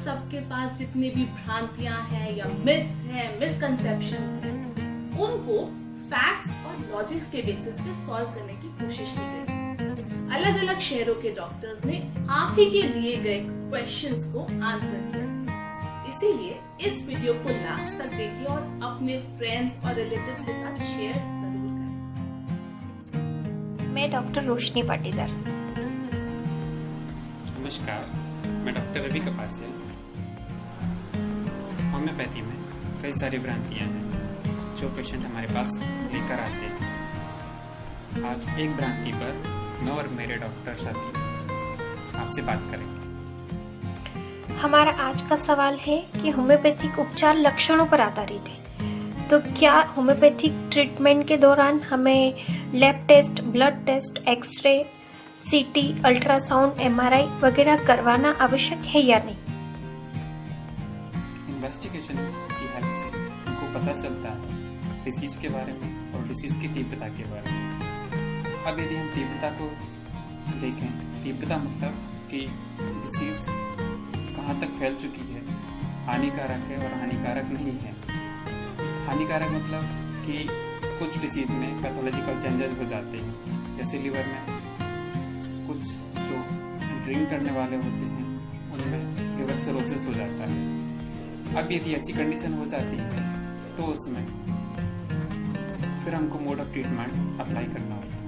सबके पास जितनी भी भ्रांतियां हैं या मिथ्स हैं, मिसकंसेप्शंस हैं, उनको फैक्ट्स और लॉजिक्स के बेसिस पे सॉल्व करने की कोशिश की गई। अलग अलग शहरों के डॉक्टर्स ने आप ही के लिए गए क्वेश्चंस को आंसर किया। इसीलिए इस वीडियो को लास्ट तक देखिए और अपने फ्रेंड्स और रिलेटिव्स के साथ शेयर जरूर करें। मैं डॉक्टर रोशनी पाटीदार। नमस्कार, मैं डॉक्टर रवि कपासिया। होम्योपैथी में कई सारी भ्रांतियां हैं जो पेशेंट हमारे पास लेकर आते हैं। आज एक भ्रांति पर मैं और मेरे डॉक्टर साथी आपसे बात करेंगे। हमारा आज का सवाल है कि होम्योपैथिक उपचार लक्षणों पर आधारित है, तो क्या होम्योपैथिक ट्रीटमेंट के दौरान हमें lab test, blood test, X-ray, CT, ultrasound, MRI वगैरह करवाना आवश्यक है या नहीं? इन्वेस्टिगेशन की हेल्प से हमको पता चलता है डिसीज के बारे में और डिसीज की तीव्रता के बारे में। अब यदि हम तीव्रता को देखें, तीव्रता मतलब कि डिसीज कहाँ तक फैल चुकी है, हानिकारक है और हानिकारक नहीं है। हानिकारक मतलब कि कुछ डिसीज में पैथोलॉजिकल चेंजेस हो जाते हैं, जैसे लीवर में कुछ जो ड्रिंक करने वाले होते हैं उनमें लिवर सिरोसिस हो जाता है। अब यदि ऐसी कंडीशन हो जाती है तो उसमें फिर हमको मोड ऑफ ट्रीटमेंट अप्लाई करना होता है।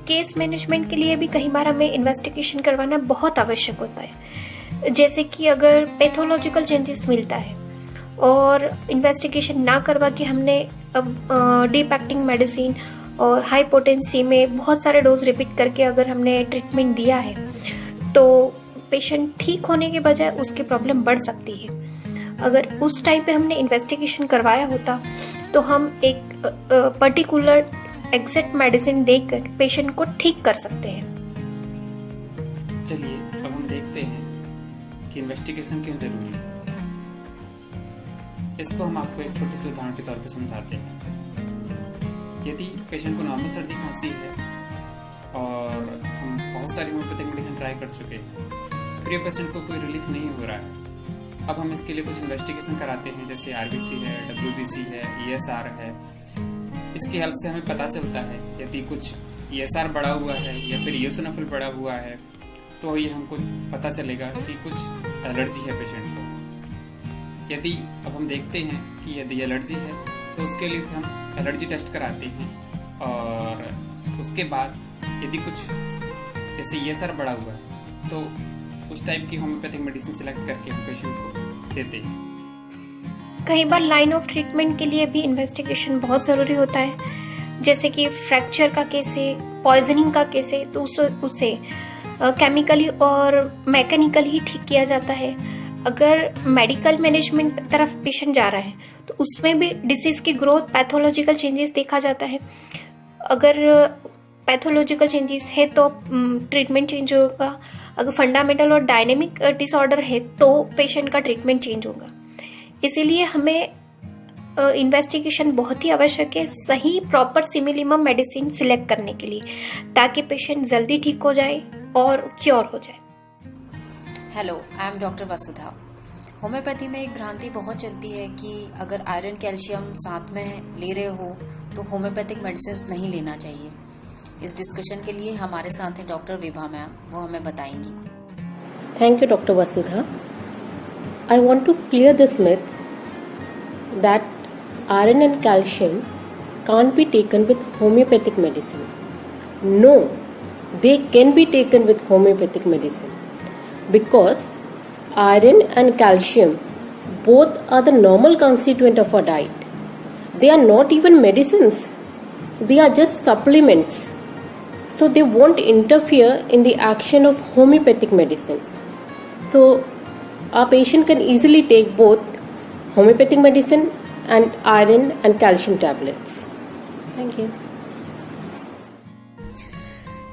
केस मैनेजमेंट के लिए भी कई बार हमें इन्वेस्टिगेशन करवाना बहुत आवश्यक होता है। जैसे कि अगर पैथोलॉजिकल चेंजेस मिलता है और इन्वेस्टिगेशन ना करवा के हमने अब डीप एक्टिंग मेडिसिन और हाई पोटेंसी में बहुत सारे डोज रिपीट करके अगर हमने ट्रीटमेंट दिया है तो पेशेंट ठीक होने के बजाय उसकी प्रॉब्लम बढ़ सकती है। अगर उस टाइम पे हमने इन्वेस्टिगेशन करवाया होता तो हम एक पर्टिकुलर एग्जैक्ट मेडिसिन देकर पेशेंट को ठीक कर सकते हैं। चलिए अब हम देखते हैं कि इन्वेस्टिगेशन क्यों जरूरी है। इसको हम आपको एक छोटे से उदाहरण के तौर पर समझाते हैं। यदि पेशेंट को नॉर्मल सर्दी खांसी है और हम बहुत सारी होम्योपैथिक मेडिसिन ट्राई कर चुके हैं, फिर पेशेंट को कोई रिलीफ नहीं हो रहा है, अब हम इसके लिए कुछ इन्वेस्टिगेशन कराते हैं, जैसे आरबीसी है, डब्ल्यूबीसी है, ईएसआर है। इसकी हेल्प से हमें पता चलता है यदि कुछ ईएसआर बढ़ा हुआ है या फिर इओसिनोफिल बढ़ा हुआ है तो ये हमको पता चलेगा कि कुछ एलर्जी है पेशेंट को। यदि अब हम देखते हैं कि यदि एलर्जी है तो उसके लिए हम एलर्जी टेस्ट कराते हैं और उसके बाद यदि कुछ जैसे ईएसआर बढ़ा हुआ है तो उस टाइप की होम्योपैथिक मेडिसिन सिलेक्ट करके हम पेशेंट को देते हैं। कई बार लाइन ऑफ ट्रीटमेंट के लिए भी इन्वेस्टिगेशन बहुत जरूरी होता है। जैसे कि फ्रैक्चर का केस है, पॉइजनिंग का केस है, तो उसे केमिकली और मैकेनिकली ही ठीक किया जाता है। अगर मेडिकल मैनेजमेंट तरफ पेशेंट जा रहा है तो उसमें भी डिसीज की ग्रोथ, पैथोलॉजिकल चेंजेस देखा जाता है। अगर पैथोलॉजिकल चेंजेस है तो ट्रीटमेंट चेंज होगा। अगर फंडामेंटल और डायनेमिक डिसऑर्डर है तो पेशेंट का ट्रीटमेंट चेंज होगा। इसीलिए हमें इन्वेस्टिगेशन बहुत ही आवश्यक है सही प्रॉपर सिमिलिमम मेडिसिन सिलेक्ट करने के लिए, ताकि पेशेंट जल्दी ठीक हो जाए और क्योर हो जाए। Hello, I am doctor Vasudha. Homeopathy में एक भ्रांति बहुत चलती है कि अगर आयरन कैल्शियम साथ में ले रहे हो तो होम्योपैथिक मेडिसिन नहीं लेना चाहिए। इस डिस्कशन के लिए हमारे साथ हैं डॉक्टर विभा मैम, वो हमें बताएंगी। Thank you, Dr. Vasudha. I want to clear this myth that iron and calcium can't be taken with homeopathic medicine. No, they can be taken with homeopathic medicine because iron and calcium both are the normal constituent of our diet. They are not even medicines. They are just supplements. So they won't interfere in the action of homeopathic medicine. So our patient can easily take both homeopathic medicine and iron and calcium tablets. Thank you.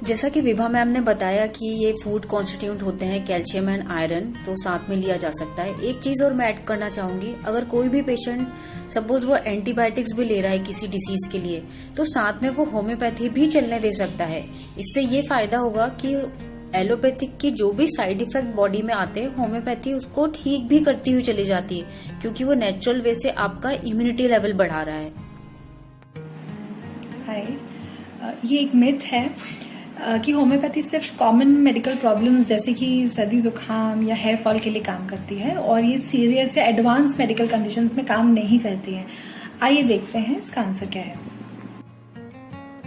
जैसा कि Vibha ma'am ने बताया कि ये food constituent होते हैं calcium and iron, तो साथ में लिया जा सकता है। एक चीज और मैं ऐड करना चाहूंगी, अगर कोई भी पेशेंट सपोज वो एंटीबायोटिक्स भी ले रहा है किसी डिसीज के लिए, तो साथ में वो होम्योपैथी भी चलने दे सकता है। इससे ये फायदा होगा कि एलोपैथिक की जो भी साइड इफेक्ट बॉडी में आते हैं होम्योपैथी उसको ठीक भी करती हुई चली जाती है, क्योंकि वो नेचुरल वे से आपका इम्यूनिटी लेवल बढ़ा रहा है। हाय, ये एक मिथ है कि होम्योपैथी सिर्फ कॉमन मेडिकल प्रॉब्लम्स जैसे कि सर्दी जुकाम या हेयर फॉल के लिए काम करती है और ये सीरियस या एडवांस मेडिकल कंडीशंस में काम नहीं करती है। आइए देखते हैं इसका आंसर क्या है।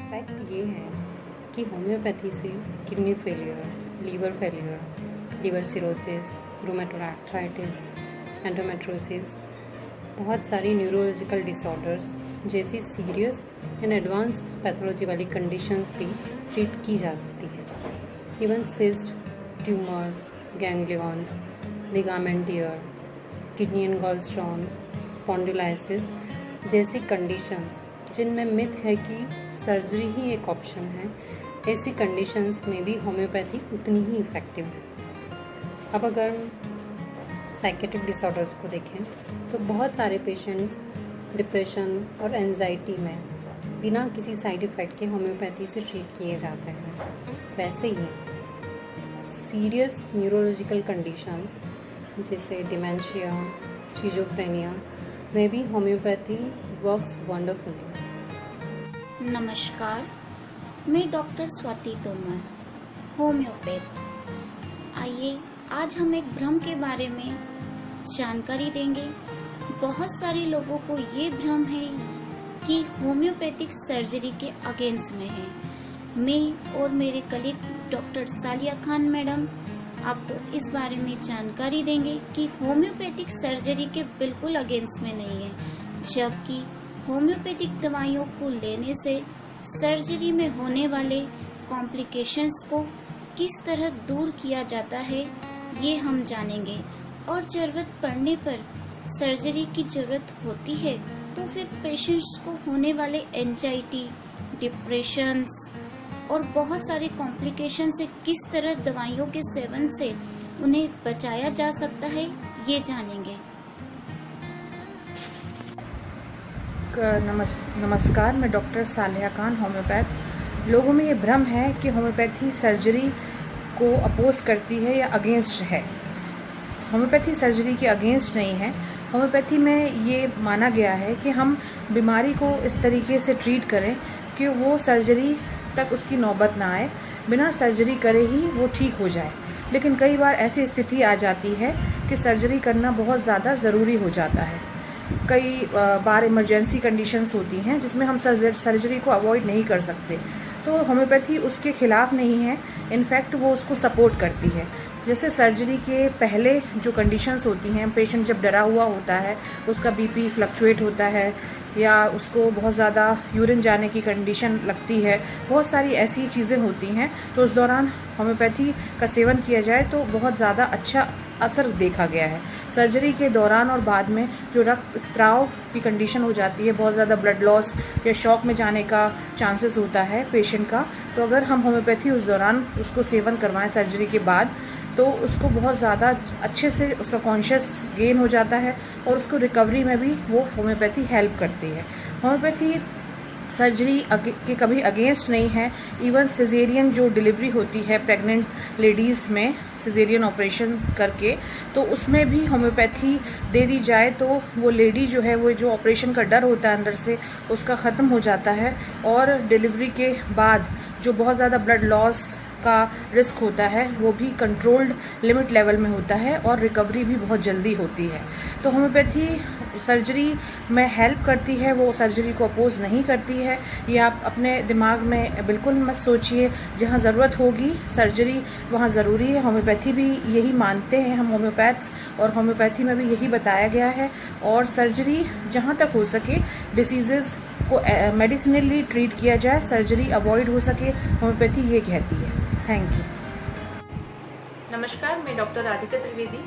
फैक्ट ये है कि होम्योपैथी से kidney failure, liver failure, liver cirrhosis, rheumatoid arthritis, endometriosis, बहुत सारी न्यूरोलॉजिकल डिसऑर्डर्स जैसी सीरियस एंड एडवांस पैथोलॉजी वाली कंडीशंस भी ट्रीट की जा सकती है। Even cyst, tumours, ganglions, ligament tear, kidney and gall stones, spondylosis जैसी कंडीशंस जिनमें मिथ है कि सर्जरी ही एक ऑप्शन है, ऐसी कंडीशंस में भी होम्योपैथी उतनी ही इफ़ेक्टिव है। अब अगर साइकेट्रिक डिसऑर्डर्स को देखें तो बहुत सारे पेशेंट्स डिप्रेशन और एंजाइटी में बिना किसी साइड इफ़ेक्ट के होम्योपैथी से ट्रीट किए जाते हैं। वैसे ही सीरियस न्यूरोलॉजिकल कंडीशंस जैसे डिमेंशिया, शिज़ोफ्रेनिया में भी होम्योपैथी वर्क्स वंडरफुली। नमस्कार, मैं डॉक्टर स्वाति तोमर, होम्योपैथ। आइए आज हम एक भ्रम के बारे में जानकारी देंगे। बहुत सारे लोगों को ये भ्रम है कि होम्योपैथिक सर्जरी के अगेंस्ट में है। मैं और मेरे कलीग डॉक्टर सालिया खान मैडम आपको इस बारे में जानकारी देंगे कि होम्योपैथिक सर्जरी के बिल्कुल अगेंस्ट में नहीं है, जबकि होम्योपैथिक दवाइयों को लेने से सर्जरी में होने वाले कॉम्प्लिकेशंस को किस तरह दूर किया जाता है ये हम जानेंगे। और जरूरत पड़ने पर सर्जरी की जरूरत होती है तो फिर पेशेंट्स को होने वाले एंजाइटी, डिप्रेशंस और बहुत सारे कॉम्प्लिकेशन से किस तरह दवाइयों के सेवन से उन्हें बचाया जा सकता है ये जानेंगे। नमस्कार, मैं डॉक्टर सालिया खान, होम्योपैथ। लोगों में ये भ्रम है कि होम्योपैथी सर्जरी को अपोज करती है या अगेंस्ट है। होम्योपैथी सर्जरी के अगेंस्ट नहीं है। होम्योपैथी में ये माना गया है कि हम बीमारी को इस तरीके से ट्रीट करें कि वो सर्जरी तक उसकी नौबत ना आए, बिना सर्जरी करे ही वो ठीक हो जाए। लेकिन कई बार ऐसी स्थिति आ जाती है कि सर्जरी करना बहुत ज़्यादा ज़रूरी हो जाता है। कई बार इमरजेंसी कंडीशंस होती हैं जिसमें हम सर्जरी को अवॉइड नहीं कर सकते, तो होम्योपैथी उसके खिलाफ नहीं है, इनफैक्ट वो उसको सपोर्ट करती है। जैसे सर्जरी के पहले जो कंडीशंस होती हैं, पेशेंट जब डरा हुआ होता है, उसका बीपी फ्लक्चुएट होता है या उसको बहुत ज़्यादा यूरिन जाने की कंडीशन लगती है, बहुत सारी ऐसी चीज़ें होती हैं, तो उस दौरान होम्योपैथी का सेवन किया जाए तो बहुत ज़्यादा अच्छा असर देखा गया है। सर्जरी के दौरान और बाद में जो रक्त स्त्राव की कंडीशन हो जाती है, बहुत ज़्यादा ब्लड लॉस या शॉक में जाने का चांसेस होता है पेशेंट का, तो अगर हम होम्योपैथी उस दौरान उसको सेवन करवाएं सर्जरी के बाद, तो उसको बहुत ज़्यादा अच्छे से उसका कॉन्शियस गेन हो जाता है और उसको रिकवरी में भी वो होम्योपैथी हेल्प करती है। होम्योपैथी सर्जरी के कभी अगेंस्ट नहीं है। इवन सिजेरियन जो डिलीवरी होती है प्रेग्नेंट लेडीज़ में, सिजेरियन ऑपरेशन करके, तो उसमें भी होम्योपैथी दे दी जाए तो वो लेडी जो है, वो जो ऑपरेशन का डर होता है अंदर से, उसका ख़त्म हो जाता है और डिलीवरी के बाद जो बहुत ज़्यादा ब्लड लॉस का रिस्क होता है वो भी कंट्रोल्ड लिमिट लेवल में होता है और रिकवरी भी बहुत जल्दी होती है। तो होम्योपैथी सर्जरी में हेल्प करती है, वो सर्जरी को अपोज नहीं करती है। ये आप अपने दिमाग में बिल्कुल मत सोचिए। जहाँ ज़रूरत होगी सर्जरी वहाँ ज़रूरी है। होम्योपैथी भी यही मानते हैं हम होम्योपैथ्स, और होम्योपैथी में भी यही बताया गया है। और सर्जरी जहाँ तक हो सके डिसीजेज़ को मेडिसिनली ट्रीट किया जाए, सर्जरी अवॉइड हो सके, होम्योपैथी ये कहती है। Thank you. नमस्कार, मैं डॉक्टर राधिका त्रिवेदी।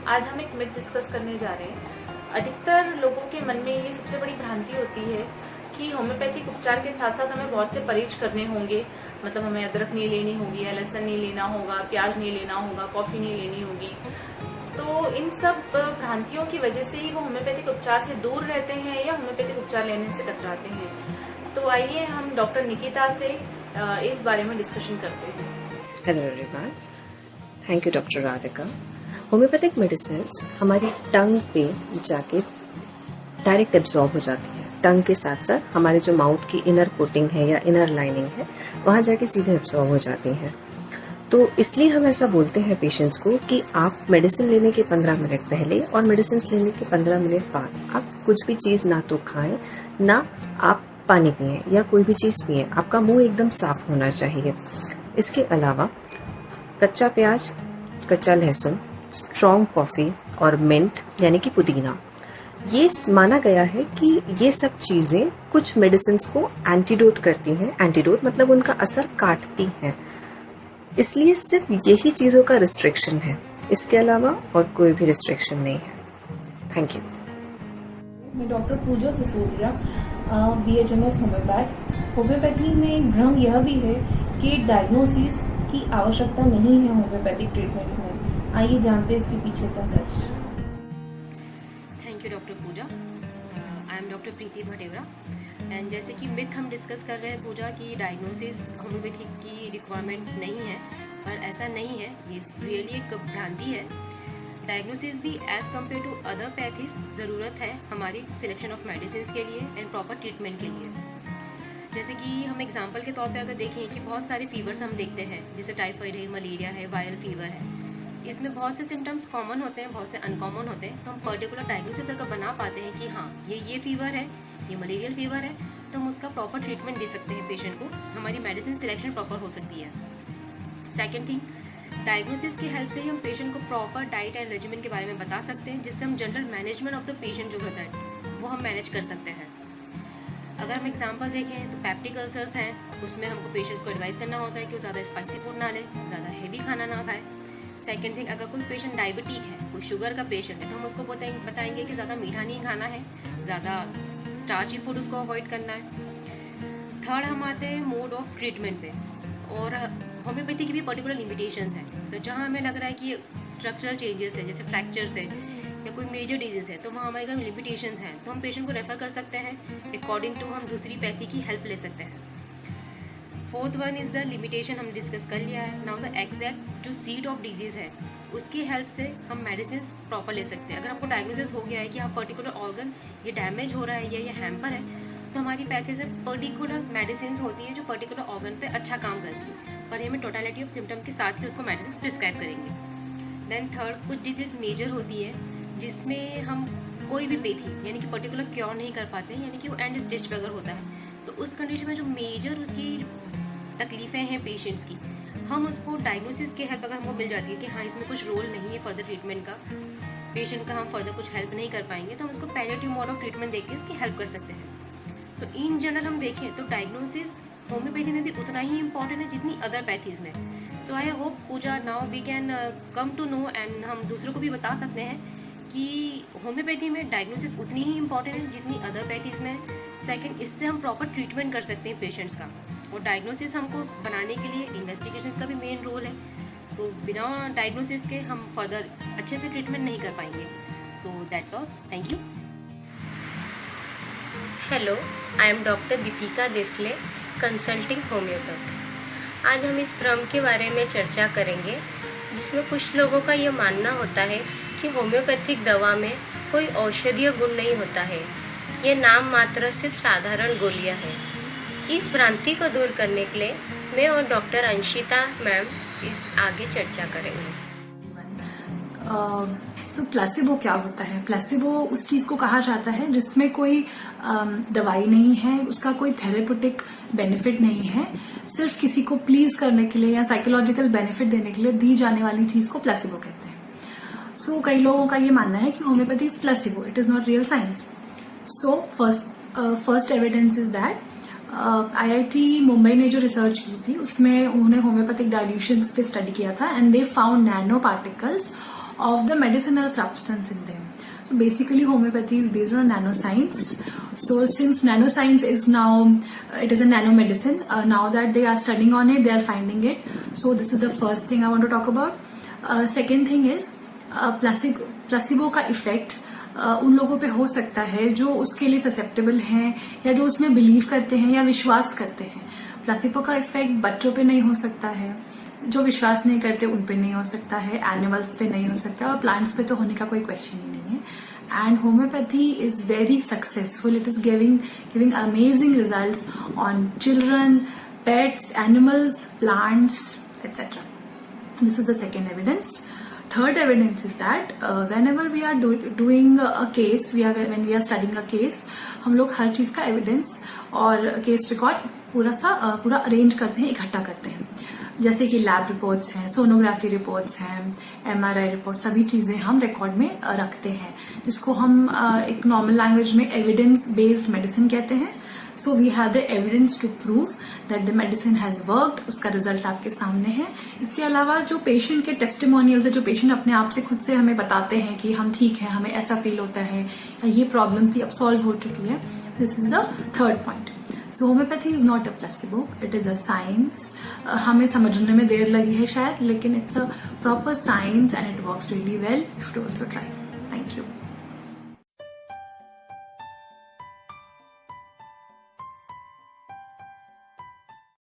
आज हम एक मिथ डिस्कस करने जा रहे हैं। अधिकतर लोगों के मन में ये सबसे बड़ी भ्रांति होती है कि होम्योपैथिक उपचार के साथ साथ हमें बहुत से परहेज करने होंगे, मतलब हमें अदरक नहीं लेनी होगी या लहसुन नहीं लेना होगा, प्याज नहीं लेना होगा, कॉफ़ी नहीं लेनी होगी। तो इन सब भ्रांतियों की वजह से ही वो होम्योपैथिक उपचार से दूर रहते हैं या होम्योपैथिक उपचार लेने से कतराते हैं। तो आइए हम डॉक्टर निकिता से इस बारे में डिस्कशन करते हैं। Hello everyone, thank you doctor Radhika. Homeopathic medicine हमारी टंग पे जाके डायरेक्ट एब्जॉर्ब हो जाती है। टंग के साथ साथ हमारे जो माउथ की इनर कोटिंग है या इनर लाइनिंग है वहां जाके सीधे एब्जॉर्ब हो जाती हैं। तो इसलिए हम ऐसा बोलते हैं पेशेंट्स को कि आप मेडिसिन लेने के 15 मिनट पहले और मेडिसिन लेने के 15 मिनट बाद आप कुछ भी चीज़ ना तो खाएं, ना आप पानी पिएं या कोई भी चीज़ पिएं। आपका मुंह एकदम साफ होना चाहिए। इसके अलावा कच्चा प्याज, कच्चा लहसुन, स्ट्रॉन्ग कॉफ़ी और मिंट यानी कि पुदीना, ये माना गया है कि ये सब चीज़ें कुछ मेडिसिन को एंटीडोट करती हैं। एंटीडोट मतलब उनका असर काटती हैं, इसलिए सिर्फ यही चीज़ों का रिस्ट्रिक्शन है, इसके अलावा और कोई भी रिस्ट्रिक्शन नहीं है। Thank you. मैं डॉक्टर पूजा सिसोदिया, BHMS होम्योपैथ। होम्योपैथी में एक भ्रम यह भी है कि डायग्नोसिस की आवश्यकता नहीं है होम्योपैथिक ट्रीटमेंट में। आइए जानते हैं इसके पीछे का सच। Thank you doctor Pooja. I am doctor Preeti Bhatewara and जैसे कि मिथ हम डिस्कस कर रहे हैं पूजा की डायग्नोसिस होम्योपैथी की रिक्वायरमेंट नहीं है, पर ऐसा नहीं है, ये रियली एक भ्रांति है। डायग्नोसिस भी as compare to other pathies ज़रूरत है हमारी सिलेक्शन ऑफ मेडिसिन के लिए एंड प्रॉपर ट्रीटमेंट के लिए। जैसे कि हम एग्जांपल के तौर पे अगर देखें कि बहुत सारे फीवर्स हम देखते हैं, जैसे टाइफाइड है, मलेरिया है, वायरल फीवर है, इसमें बहुत से सिम्टम्स कॉमन होते हैं, बहुत से अनकॉमन होते हैं। तो हम पर्टिकुलर डायग्नोसिस अगर बना पाते हैं कि हाँ ये फीवर है, ये मलेरियल फीवर है, तो हम उसका प्रॉपर ट्रीटमेंट दे सकते हैं पेशेंट को, हमारी मेडिसिन सिलेक्शन प्रॉपर हो सकती है। सेकेंड थिंग, डायग्नोसिस की हेल्प से ही हम पेशेंट को प्रॉपर डाइट एंड रेजिमेंट के बारे में बता सकते हैं, जिससे हम general management of the patient जो होता है वो हम मैनेज कर सकते हैं। अगर हम एग्जांपल देखें तो पैप्टिक अल्सर्स हैं, उसमें हमको पेशेंट्स को एडवाइस करना होता है कि वो ज़्यादा स्पाइसी फूड ना ले, ज़्यादा हेवी खाना ना खाए। सेकेंड थिंग, अगर कोई पेशेंट डायबिटिक है, कोई शुगर का पेशेंट है, तो हम उसको बताएंगे कि ज़्यादा मीठा नहीं खाना है, ज़्यादा स्टार्ची फूड उसको अवॉइड करना है। थर्ड हम आते हैं मोड ऑफ ट्रीटमेंट पे, और होम्योपैथी की भी पर्टिकुलर लिमिटेशंस हैं। तो जहाँ हमें लग रहा है कि स्ट्रक्चरल चेंजेस है, जैसे फ्रैक्चर्स है या कोई मेजर डिजीज़ है, तो वहाँ हमारे घर लिमिटेशंस हैं, तो हम पेशेंट को रेफर कर सकते हैं। अकॉर्डिंग टू हम दूसरी पैथी की हेल्प ले सकते हैं। Fourth one is the limitation, हम डिस्कस कर लिया है। नाउ द एग्जैक्ट जो सीड ऑफ डिजीज़ है उसकी हेल्प से हम मेडिसिन प्रॉपर ले सकते हैं। अगर हमको डायग्नोसिस हो गया है कि हाँ पर्टिकुलर ऑर्गन ये डैमेज हो रहा है या ये हैम्पर है, तो हमारी पैथी से पर्टिकुलर मेडिसिन होती है जो पर्टिकुलर ऑर्गन पे अच्छा काम करती है, पर हमें टोटलिटी ऑफ सिम्टम के साथ ही उसको मेडिसिन प्रिस्क्राइब करेंगे। देन थर्ड, कुछ डिजीज़ मेजर होती है जिसमें हम कोई भी पैथी यानी कि पर्टिकुलर क्योर नहीं कर पाते, यानी कि वो एंड स्टेज पे अगर होता है, तो उस कंडीशन में जो मेजर उसकी तकलीफ़ें हैं पेशेंट्स की, हम उसको डायग्नोसिस के हेल्प अगर हमको मिल जाती है कि हाँ इसमें कुछ रोल नहीं है फर्दर ट्रीटमेंट का, पेशेंट का हम फर्दर कुछ हेल्प नहीं कर पाएंगे, तो हम उसको पैलिएटिव मोड ऑफ ट्रीटमेंट देके उसकी हेल्प कर सकते हैं। सो इन जनरल हम देखें तो डायग्नोसिस होम्योपैथी में भी उतना ही इम्पॉर्टेंट है जितनी अदर पैथीज में। So I hope Pooja now we can come to know and हम दूसरों को भी बता सकते हैं कि होम्योपैथी में डायग्नोसिस उतनी ही इम्पॉर्टेंट है जितनी अदर पैथीज में। सेकंड, इससे हम प्रॉपर ट्रीटमेंट कर सकते हैं पेशेंट्स का, और डायग्नोसिस हमको बनाने के लिए इन्वेस्टिगेशंस का भी मेन रोल है। सो बिना डायग्नोसिस के हम फर्दर अच्छे से ट्रीटमेंट नहीं कर पाएंगे। So that's all, thank you. Hello, I am doctor Deepika Desle, consulting homeopath. आज हम इस भ्रम के बारे में चर्चा करेंगे जिसमें कुछ लोगों का ये मानना होता है कि होम्योपैथिक दवा में कोई औषधीय गुण नहीं होता है, ये नाम मात्र सिर्फ साधारण गोलियां हैं। इस भ्रांति को दूर करने के लिए मैं और डॉक्टर अंशिता मैम इस आगे चर्चा करेंगे। सो प्लेसिबो क्या होता है? प्लेसिबो उस चीज को कहा जाता है जिसमें कोई दवाई नहीं है, उसका कोई थेरेप्यूटिक बेनिफिट नहीं है, सिर्फ किसी को प्लीज करने के लिए या साइकोलॉजिकल बेनिफिट देने के लिए दी जाने वाली चीज को प्लेसिबो कहते हैं। सो कई लोगों का ये मानना है कि homeopathy is placebo, it is not real science. So first evidence is that IIT Mumbai ने जो रिसर्च की थी उसमें उन्होंने होम्योपैथिक डाइल्यूशंस पे स्टडी किया था and they found nano particles of the medicinal substance in them. So basically homeopathy is based on nanoscience. So since nanoscience is now, it is a nanomedicine, now that they are studying on it, they are finding it. So this is the first thing I want to talk about. Second thing is placebo का effect उन लोगों पे हो सकता है जो उसके लिए ससेप्टेबल हैं या जो उसमें बिलीव करते हैं या विश्वास करते हैं। प्लासिबो का इफेक्ट बच्चों पे नहीं हो सकता है, जो विश्वास नहीं करते उन पे नहीं हो सकता है, एनिमल्स पे नहीं हो सकता और प्लांट्स पे तो होने का कोई क्वेश्चन ही नहीं है। And homeopathy is very successful, it is giving amazing results on children, pets, animals, plants, etc. This is the second evidence. Third evidence is that whenever we are doing a case, when we are studying a case, हम लोग हर चीज का evidence और case record पूरा arrange करते हैं, इकट्ठा करते हैं। जैसे कि लैब रिपोर्ट्स हैं, सोनोग्राफी रिपोर्ट्स हैं, MRI रिपोर्ट, सभी चीजें हम रिकॉर्ड में रखते हैं, जिसको हम एक नॉर्मल लैंग्वेज में एविडेंस बेस्ड मेडिसिन कहते हैं। So we have the evidence to prove that the medicine has worked, उसका रिजल्ट आपके सामने है। इसके अलावा जो पेशेंट के टेस्टिमोनियल्स है, जो पेशेंट अपने आप से खुद से हमें बताते हैं कि हम ठीक है, हमें ऐसा फील होता है, या ये प्रॉब्लम थी अब सॉल्व हो चुकी है, this is the third point. So homeopathy is not a placebo, it is a science. हमें समझने में देर लगी है शायद, लेकिन it's a proper science and it works really well, you should also try. Thank you.